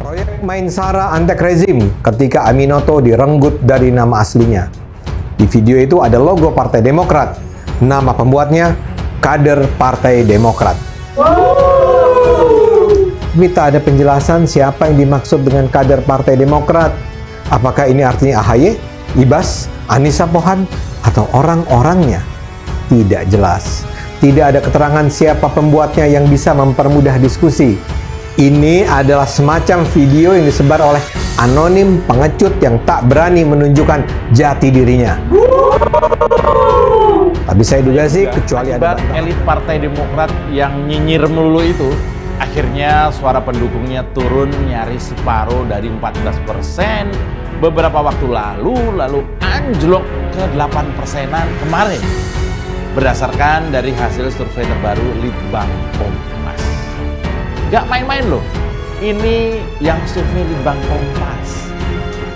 Proyek main sara antek rezim ketika Aminoto direnggut dari nama aslinya. Di video itu ada logo Partai Demokrat. Nama pembuatnya kader Partai Demokrat. Tapi tak ada penjelasan siapa yang dimaksud dengan kader Partai Demokrat. Apakah ini artinya AHY, Ibas, Anissa Pohan, atau orang-orangnya? Tidak jelas. Tidak ada keterangan siapa pembuatnya yang bisa mempermudah diskusi. Ini adalah semacam video yang disebar oleh anonim pengecut yang tak berani menunjukkan jati dirinya. Tapi saya duga sih kecuali ada elit Partai Demokrat yang nyinyir melulu itu, akhirnya suara pendukungnya turun nyaris separuh dari 14% beberapa waktu lalu anjlok ke 8%-an kemarin. Berdasarkan dari hasil survei terbaru Litbang Kompas. Gak main-main loh, ini yang survei Litbang Kompas.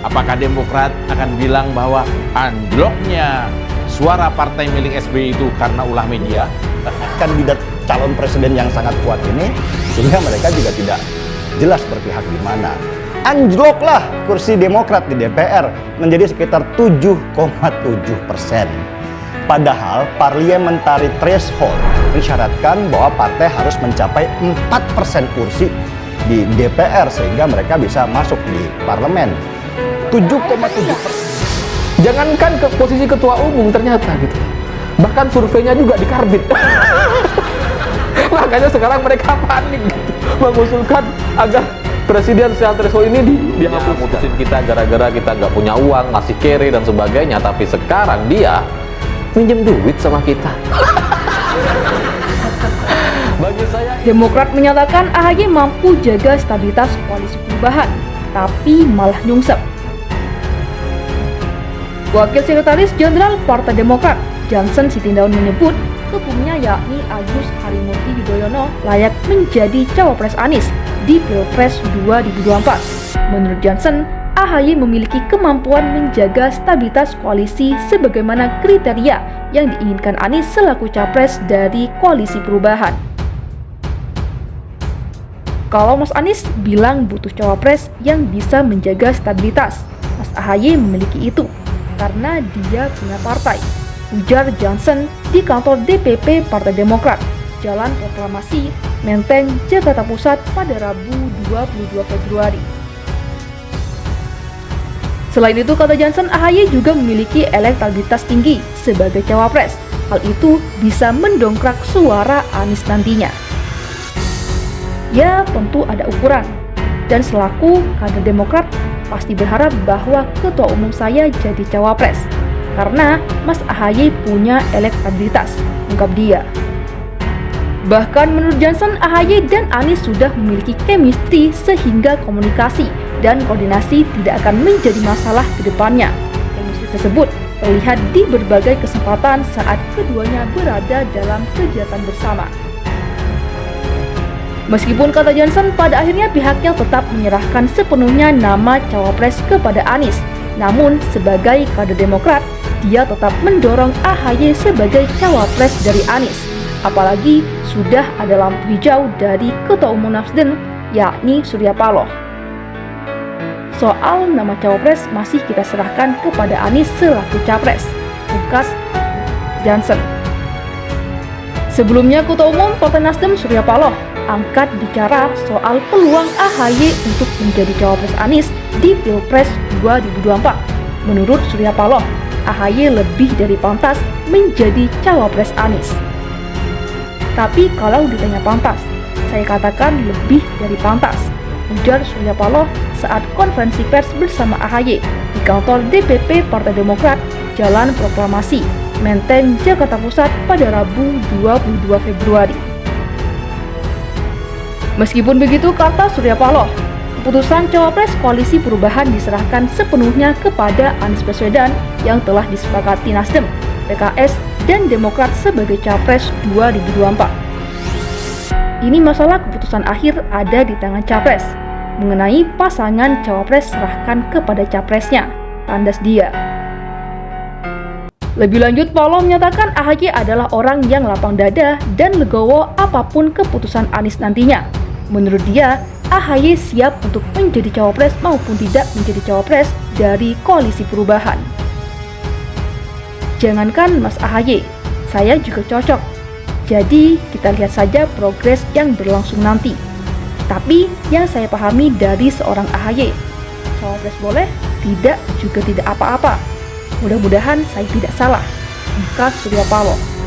Apakah Demokrat akan bilang bahwa anjloknya suara partai milik SBY itu karena ulah media? Kandidat calon presiden yang sangat kuat ini, sehingga mereka juga tidak jelas berpihak di mana. Anjloklah kursi Demokrat di DPR menjadi sekitar 7,7%. Padahal parliamentary threshold mensyaratkan bahwa partai harus mencapai 4% kursi di DPR sehingga mereka bisa masuk di parlemen. 7,7%. Jangankan ke posisi ketua umum ternyata gitu. Bahkan surveinya juga dikarbit. Makanya sekarang mereka panik gitu, mengusulkan agar presidensial threshold ini dihapus. Mutusin kita gara-gara kita nggak punya uang, masih kere dan sebagainya. Tapi sekarang dia minjem duit sama kita. Bagi saya, Demokrat menyatakan AHY mampu jaga stabilitas koalisi perubahan, tapi malah nyungsep. Wakil Sekretaris Jenderal Partai Demokrat, Johnson Sitindaun menyebut, ketumnya yakni Agus Harimurti Yudhoyono layak menjadi cawapres Anies di Pilpres 2024. Menurut Johnson, AHY memiliki kemampuan menjaga stabilitas koalisi sebagaimana kriteria yang diinginkan Anies selaku capres dari koalisi perubahan. Kalau Mas Anies bilang butuh cawapres yang bisa menjaga stabilitas, Mas AHY memiliki itu karena dia punya partai, ujar Johnson di kantor DPP Partai Demokrat, Jalan Proklamasi, Menteng, Jakarta Pusat pada Rabu 22 Februari. Selain itu, kata Johnson, AHY juga memiliki elektabilitas tinggi sebagai cawapres. Hal itu bisa mendongkrak suara Anies nantinya. Ya, tentu ada ukuran. Dan selaku kader Demokrat, pasti berharap bahwa ketua umum saya jadi cawapres. Karena Mas AHY punya elektabilitas, ungkap dia. Bahkan menurut Johnson, AHY dan Anies sudah memiliki chemistry sehingga komunikasi dan koordinasi tidak akan menjadi masalah ke depannya. Chemistry tersebut terlihat di berbagai kesempatan saat keduanya berada dalam kegiatan bersama. Meskipun kata Johnson, pada akhirnya pihaknya tetap menyerahkan sepenuhnya nama cawapres kepada Anies. Namun sebagai kader Demokrat, dia tetap mendorong AHY sebagai cawapres dari Anies. Apalagi sudah ada lampu hijau dari Ketua Umum Nasdem, yakni Surya Paloh. Soal nama cawapres masih kita serahkan kepada Anies selaku capres, tugas Johnson. Sebelumnya Ketua Umum Partai Nasdem Surya Paloh angkat bicara soal peluang AHY untuk menjadi cawapres Anies di Pilpres 2024. Menurut Surya Paloh, AHY lebih dari pantas menjadi cawapres Anies. Tapi kalau ditanya pantas, saya katakan lebih dari pantas, ujar Surya Paloh saat konferensi pers bersama AHY di kantor DPP Partai Demokrat, Jalan Proklamasi, Menteng, Jakarta Pusat pada Rabu 22 Februari. Meskipun begitu, kata Surya Paloh, keputusan cawapres koalisi perubahan diserahkan sepenuhnya kepada Anies Baswedan yang telah disepakati Nasdem, PKS, dan Demokrat sebagai capres 2024. Ini masalah keputusan akhir ada di tangan capres. Mengenai pasangan cawapres serahkan kepada capresnya, tandas dia. Lebih lanjut, Paloh menyatakan AHY adalah orang yang lapang dada dan legowo apapun keputusan Anies nantinya. Menurut dia, AHY siap untuk menjadi cawapres maupun tidak menjadi cawapres dari koalisi perubahan. Jangankan Mas AHY, saya juga cocok. Jadi kita lihat saja progres yang berlangsung nanti. Tapi yang saya pahami dari seorang AHY, cawapres boleh, tidak juga tidak apa-apa. Mudah-mudahan saya tidak salah. Ungkap Surya Paloh.